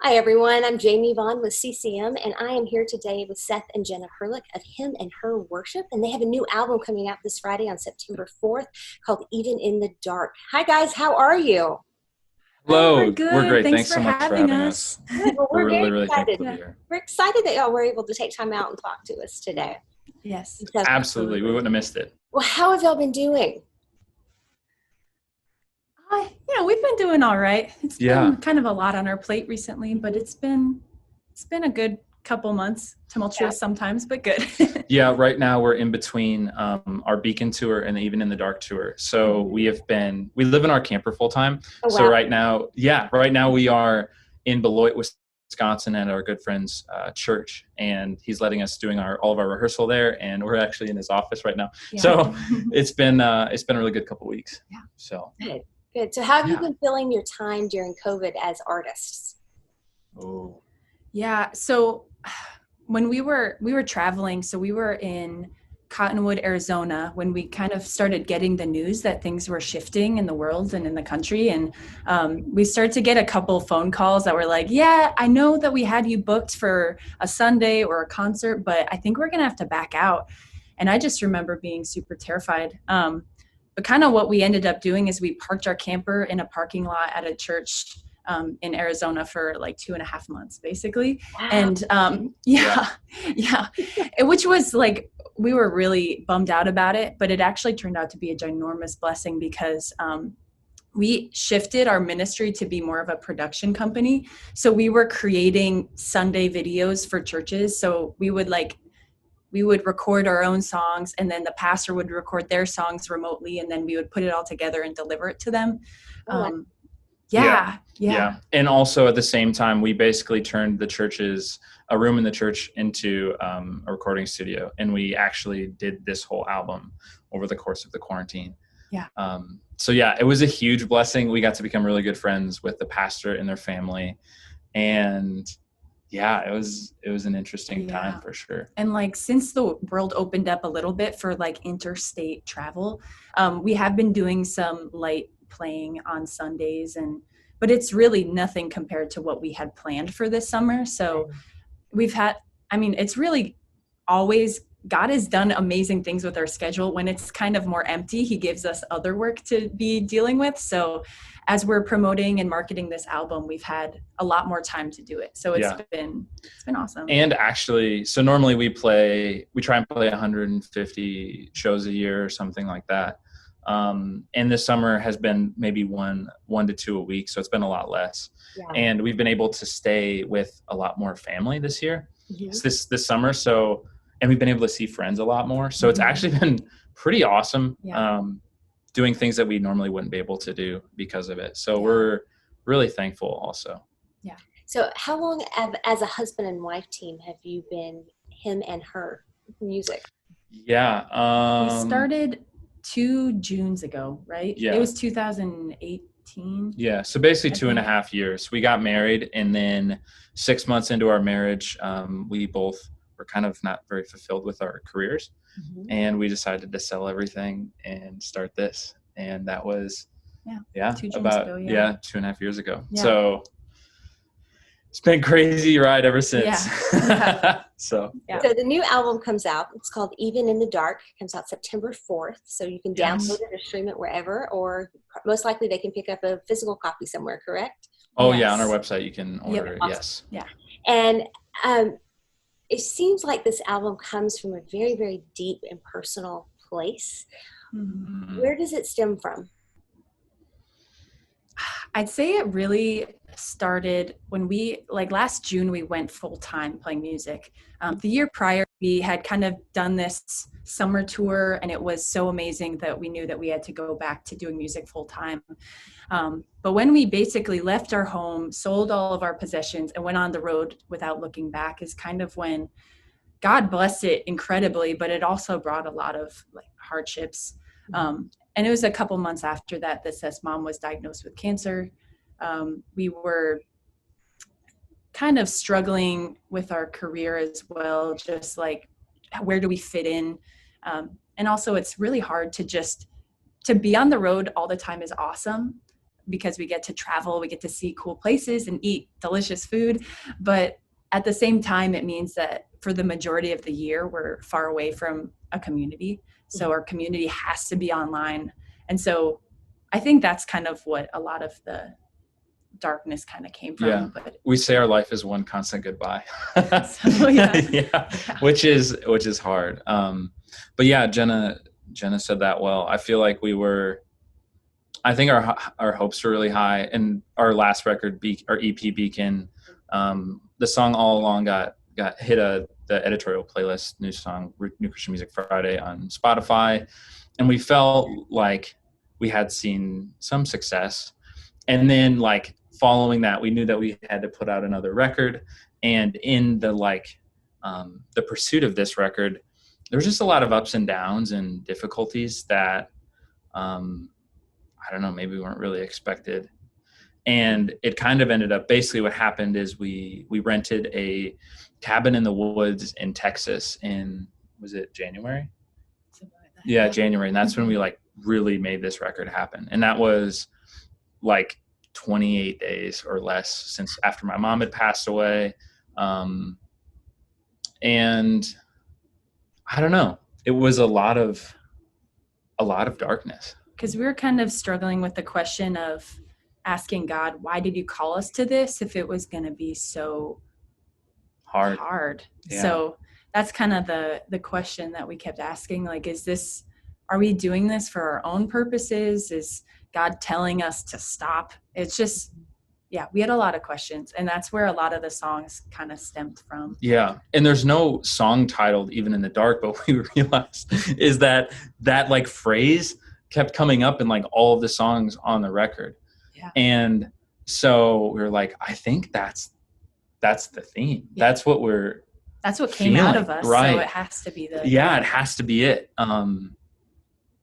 Hi everyone, I'm Jamie Vaughn with CCM, and I am here today with Seth and Jenna Hurlick of Him and Her Worship, and they have a new album coming out this Friday on September 4th called Even in the Dark. Hi guys, how are you? Hi, we're Hello, we're good. great. Thanks Thanks for so much for having having us. us. Good. Well, We're we're very really excited. thankful to Yeah. be here. We're excited that y'all were able to take time out and talk to us today. Yes, So, Absolutely. We absolutely. wouldn't have missed it. well, how have y'all been doing? We've been doing all right. It's Yeah. been kind of a lot on our plate recently, but it's been a good couple months. Yeah. Tumultuous sometimes, but good. Yeah, right now we're in between our Beacon tour and the Even in the Dark tour. So we live in our camper full time. Oh, So wow. right now we are in Beloit, Wisconsin at our good friend's church. And he's letting us doing all of our rehearsal there. And we're actually in his office right now. Yeah. So it's been a really good couple weeks. Yeah. So Good. Good. So, how have you Yeah. been filling your time during COVID as artists? oh Yeah. So when we were traveling, so we were in Cottonwood, Arizona, when we kind of started getting the news that things were shifting in the world and in the country. And we started to get a couple phone calls that were like, yeah, I know that we had you booked for a Sunday or a concert, but I think we're going to have to back out. And I just remember being super terrified. But kind of what we ended up doing is we parked our camper in a parking lot at a church in Arizona for like 2.5 months, basically. Wow. And yeah, which was like, we were really bummed out about it, but it actually turned out to be a ginormous blessing because we shifted our ministry to be more of a production company. So we were creating Sunday videos for churches. So we would record our own songs, and then the pastor would record their songs remotely, and then we would put it all together and deliver it to them. Oh, wow. Yeah. And also at the same time, we basically turned a room in the church into a recording studio. And we actually did this whole album over the course of the quarantine. Yeah. So yeah, it was a huge blessing. We got to become really good friends with the pastor and their family. And yeah, it was an interesting time for sure. And like, since the world opened up a little bit for like interstate travel, we have been doing some light playing on Sundays, but it's really nothing compared to what we had planned for this summer. So it's really always, God has done amazing things with our schedule. When it's kind of more empty, he gives us other work to be dealing with. So as we're promoting and marketing this album, we've had a lot more time to do it. So it's been awesome. And actually, so normally we try and play 150 shows a year or something like that. And this summer has been maybe one to two a week. So it's been a lot less. Yeah. And we've been able to stay with a lot more family this year. Mhm. This summer. So, and we've been able to see friends a lot more. So it's actually been pretty awesome. Yeah. Doing things that we normally wouldn't be able to do because of it. So we're really thankful also. Yeah. So, how long as a husband and wife team have you been Him and Her music? Yeah. We started 2 Junes ago, right? Yeah. It was 2018. Yeah. So basically I 2.5 years. We got married, and then 6 months into our marriage, we both were kind of not very fulfilled with our careers. Mhm. And we decided to sell everything and start this. And that was, 2 Junes about, ago, 2.5 years ago. Yeah. So it's been crazy ride ever since. Yeah. So the new album comes out. It's called Even in the Dark. It comes out September 4th. So you can Yes. download it or stream it wherever, or most likely they can pick up a physical copy somewhere, correct? Oh Yes. yeah, on our website you can order it. Awesome. Yes. Yeah. And it seems like this album comes from a very, very deep and personal place. Mhm. Where does it stem from? I'd say it really started when last June, we went full time playing music. The year prior, we had kind of done this summer tour, and it was so amazing that we knew that we had to go back to doing music full time. But when we basically left our home, sold all of our possessions, and went on the road without looking back is kind of when God blessed it incredibly, but it also brought a lot of like hardships. And it was a couple months after that Seth's mom was diagnosed with cancer. We were kind of struggling with our career as well, just like, where do we fit in? And also, it's really hard to be on the road all the time is awesome, because we get to travel, we get to see cool places and eat delicious food. But at the same time, it means that for the majority of the year, we're far away from a community. So our community has to be online. And so I think that's kind of what a lot of the darkness kind of came from. Yeah. But We say our life is one constant goodbye. So, yeah. Yeah. Which is hard. But yeah, Jenna said that well. I feel like I think our hopes were really high, and our last record, our EP Beacon, the song All Along got hit the editorial playlist, New Christian Music Friday on Spotify, and we felt like we had seen some success. And then like following that, we knew that we had to put out another record, and in the the pursuit of this record, there was just a lot of ups and downs and difficulties that I don't know, maybe weren't really expected. And it kind of ended up, basically what happened is we rented a cabin in the woods in Texas in, was it January? something like that. Yeah, January. And that's when we like really made this record happen. And that was like 28 days or less since after my mom had passed away. And I don't know, it was a lot of darkness. Because we were kind of struggling with the question of asking God, why did you call us to this if it was going to be so hard? Yeah. So that's kind of the question that we kept asking, like, are we doing this for our own purposes? Is God telling us to stop? It's just, yeah, we had a lot of questions, and that's where a lot of the songs kind of stemmed from. Yeah. And there's no song titled Even in the Dark, but what we realized is that like phrase kept coming up in like all of the songs on the record. Yeah. And so we were like, I think that's the theme. Yeah. That's what came out of us. Right. So it has to be it has to be it.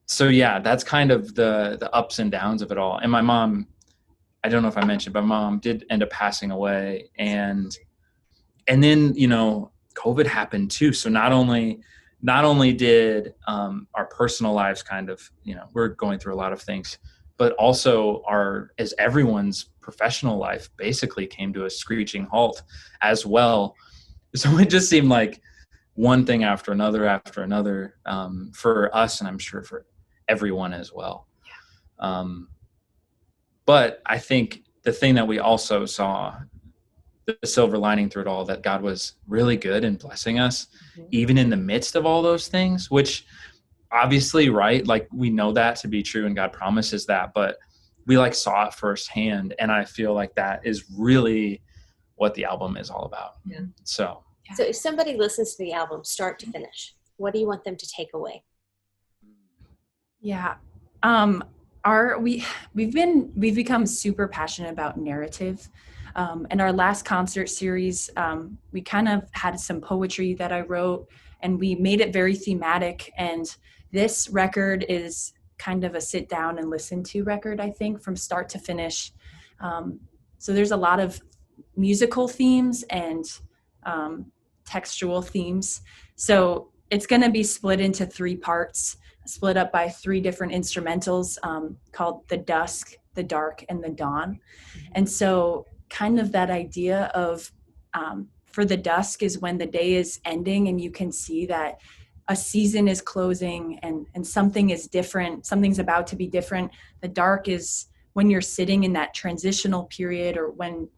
So yeah, that's kind of the ups and downs of it all. And my mom, I don't know if I mentioned, but my mom did end up passing away, and then, COVID happened too. So not only did our personal lives kind of, we're going through a lot of things, but also as everyone's professional life basically came to a screeching halt as well. So it just seemed like one thing after another for us, and I'm sure for everyone as well. Yeah. But I think the thing that we also saw, the silver lining through it all, that God was really good in blessing us, even in the midst of all those things, which obviously, right, like we know that to be true and God promises that, but we like saw it firsthand. And I feel like that is really what the album is all about. Yeah. So if somebody listens to the album start to finish, what do you want them to take away? Yeah. We've become super passionate about narrative. In our last concert series, we kind of had some poetry that I wrote, and we made it very thematic. And this record is kind of a sit down and listen to record, I think, from start to finish. So there's a lot of musical themes and textual themes. So it's going to be split into 3 parts, split up by 3 different instrumentals called The Dusk, The Dark, and The Dawn. And so kind of that idea of for the dusk is when the day is ending and you can see that a season is closing and something is different, something's about to be different. The dark is when you're sitting in that transitional period, or when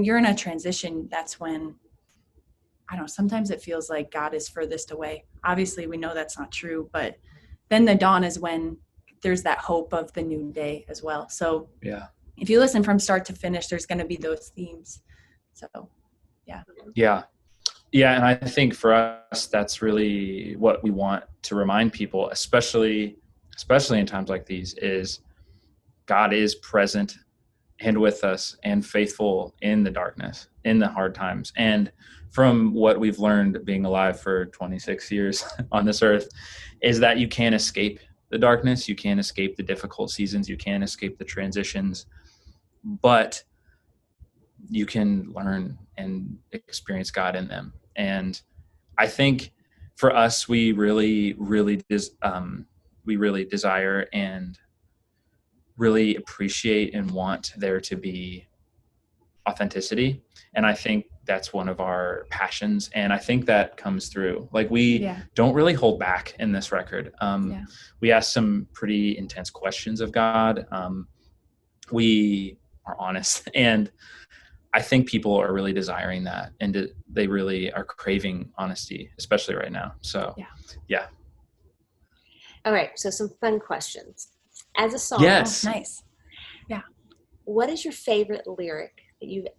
you're in a transition, that's when, sometimes it feels like God is furthest away. Obviously, we know that's not true, but then the dawn is when there's that hope of the new day as well. So yeah. If you listen from start to finish, there's going to be those themes. So, yeah. Yeah. Yeah. And I think for us, that's really what we want to remind people, especially in times like these, is God is present and with us and faithful in the darkness, in the hard times. And from what we've learned being alive for 26 years on this earth, is that you can't escape the darkness. You can't escape the difficult seasons. You can't escape the transitions, but you can learn and experience God in them. And I think for us, we really desire and really appreciate and want there to be authenticity. And I think that's one of our passions. And I think that comes through. Like we don't really hold back in this record. We ask some pretty intense questions of God. We are honest. And I think people are really desiring that. And they really are craving honesty, especially right now. So, yeah. All right. So some fun questions. As a song, yes. Nice. Yeah. What is your favorite lyric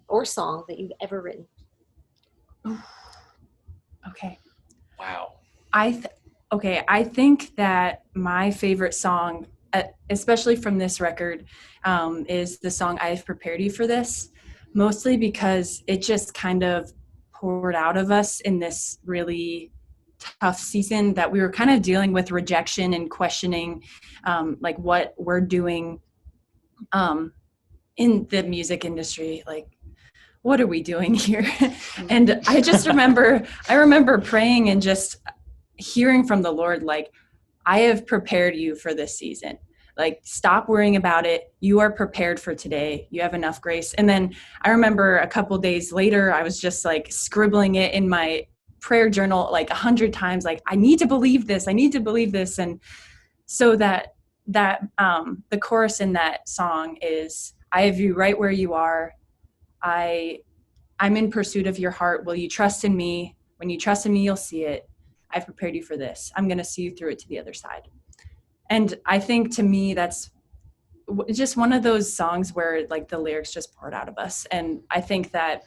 or song that you've ever written? Okay. Wow. I think that my favorite song, especially from this record, is the song "I've Prepared You for This," mostly because it just kind of poured out of us in this really tough season that we were kind of dealing with rejection and questioning, like what we're doing in the music industry, like what are we doing here? And I just remember praying and just hearing from the Lord, like, I have prepared you for this season. Like, stop worrying about it. You are prepared for today. You have enough grace. And then I remember a couple days later, I was just like scribbling it in my prayer journal like 100 times, like, I need to believe this. I need to believe this. And so that the chorus in that song is, I have you right where you are. I'm in pursuit of your heart. Will you trust in me? When you trust in me, you'll see it. I've prepared you for this. I'm going to see you through it to the other side. And I think to me, that's just one of those songs where like the lyrics just poured out of us. And I think that,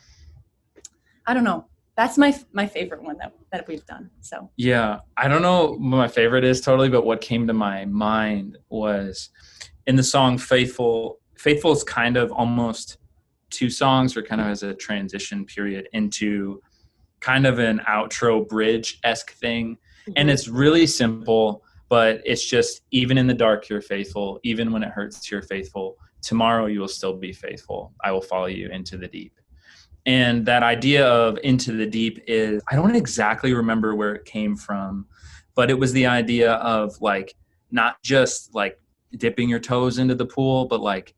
I don't know, that's my favorite one that we've done. So yeah, I don't know what my favorite is totally, but what came to my mind was in the song Faithful. Faithful is kind of almost two songs, or kind of as a transition period into kind of an outro bridge-esque thing. Mm-hmm. And it's really simple, but it's just, even in the dark, you're faithful. Even when it hurts, you're faithful. Tomorrow you will still be faithful. I will follow you into the deep. And that idea of into the deep is, I don't exactly remember where it came from, but it was the idea of like, not just like dipping your toes into the pool, but like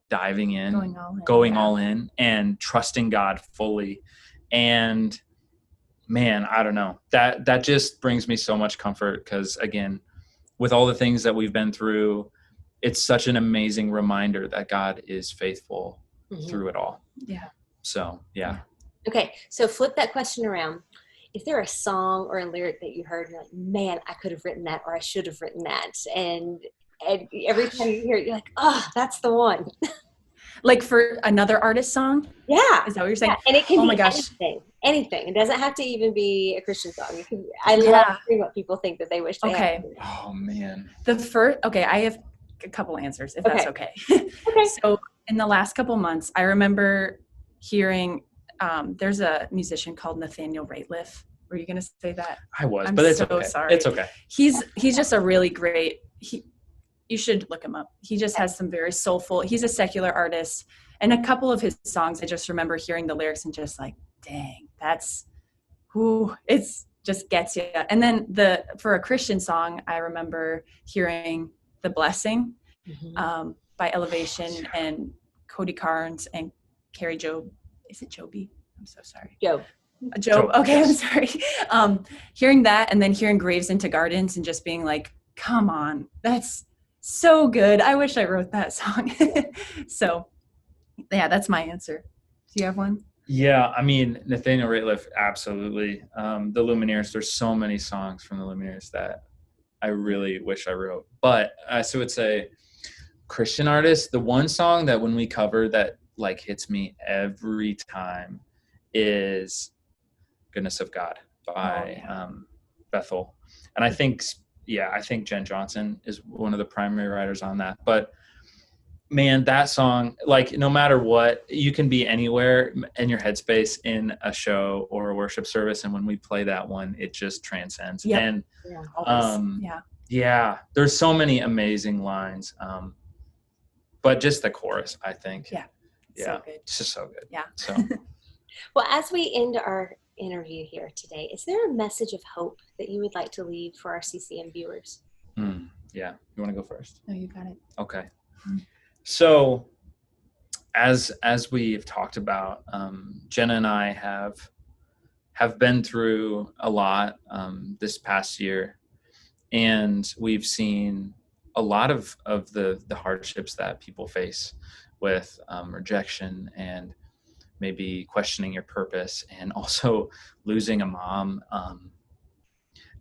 diving in, going all in and trusting God fully. And man, I don't know, that just brings me so much comfort, because again, with all the things that we've been through, it's such an amazing reminder that God is faithful through it all. Yeah. So, yeah. Okay. So flip that question around. Is there a song or a lyric that you heard and you're like, man, I could have written that, or I should have written that? And every time you hear it, you're like, oh, that's the one. Like for another artist song? Yeah. Is that what you're saying? Yeah. And it can be gosh. anything. It doesn't have to even be a Christian song. I love hearing what people think that they wish they had. Oh man. I have a couple answers if that's okay. Okay. So in the last couple months, I remember hearing, there's a musician called Nathaniel Rateliff. Were you going to say that? I was, I'm but it's so okay. Sorry. It's okay. He's just a really great, you should look him up. He just has some very soulful, he's a secular artist, and a couple of his songs, I just remember hearing the lyrics and just like, dang, that's who it's just gets you. And then for a Christian song, I remember hearing The Blessing by Elevation and Cody Carnes and Carrie Job. Is it Joby? I'm so sorry. Job. Okay, I'm sorry. Hearing that, and then hearing Graves into Gardens and just being like, come on, that's so good. I wish I wrote that song. So yeah, that's my answer. Do you have one? Yeah, I mean, Nathaniel Rateliff, absolutely. The Lumineers, there's so many songs from the Lumineers that I really wish I wrote. But I still would say Christian artists, the one song that when we cover that like hits me every time is Goodness of God by Bethel. And I think Jen Johnson is one of the primary writers on that. But man, that song, like no matter what, you can be anywhere in your headspace in a show or a worship service. And when we play that one, it just transcends. Yep. And there's so many amazing lines. But just the chorus, I think. Yeah. Yeah. So good. It's just so good. Yeah. So well, as we end our interview here today, is there a message of hope that you would like to leave for our CCM viewers? Yeah. You want to go first? No, you got it. Okay. So as we've talked about, Jenna and I have been through a lot this past year, and we've seen a lot of the hardships that people face with rejection and maybe questioning your purpose, and also losing a mom.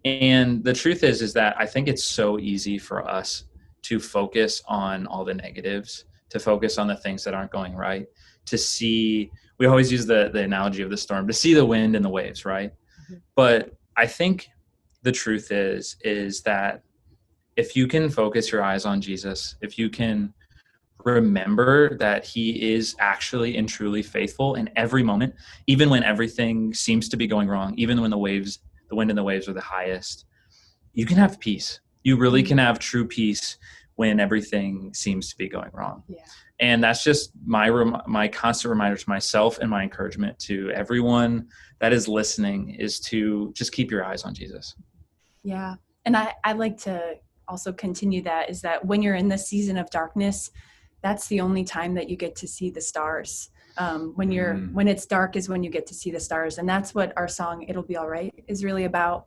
And the truth is that I think it's so easy for us to focus on all the negatives, to focus on the things that aren't going right, to see, we always use the analogy of the storm, to see the wind and the waves, right? Mm-hmm. But I think the truth is that if you can focus your eyes on Jesus, if you can remember that he is actually and truly faithful in every moment, even when everything seems to be going wrong, even when the wind and the waves are the highest, you can have peace. You really can have true peace when everything seems to be going wrong. Yeah. And that's just my constant reminder to myself, and my encouragement to everyone that is listening, is to just keep your eyes on Jesus. Yeah. And I'd like to also continue that, is that when you're in the season of darkness, that's the only time that you get to see the stars. When it's dark is when you get to see the stars. And that's what our song, It'll Be All Right, is really about.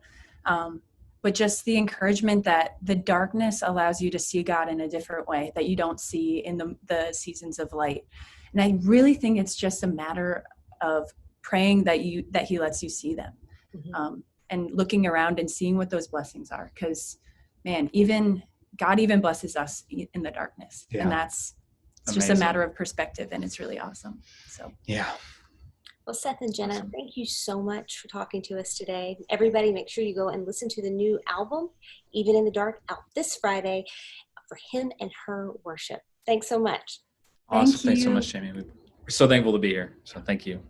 But just the encouragement that the darkness allows you to see God in a different way that you don't see in the seasons of light. And I really think it's just a matter of praying that he lets you see them, and looking around and seeing what those blessings are. Because, man, God even blesses us in the darkness. Yeah. And it's just a matter of perspective, and it's really awesome. So yeah. Well, Seth and Jenna, awesome. Thank you so much for talking to us today. Everybody, make sure you go and listen to the new album, Even in the Dark, out this Friday, for Him and Her Worship. Thanks so much. Awesome. Thanks so much, Jamie. We're so thankful to be here. So thank you.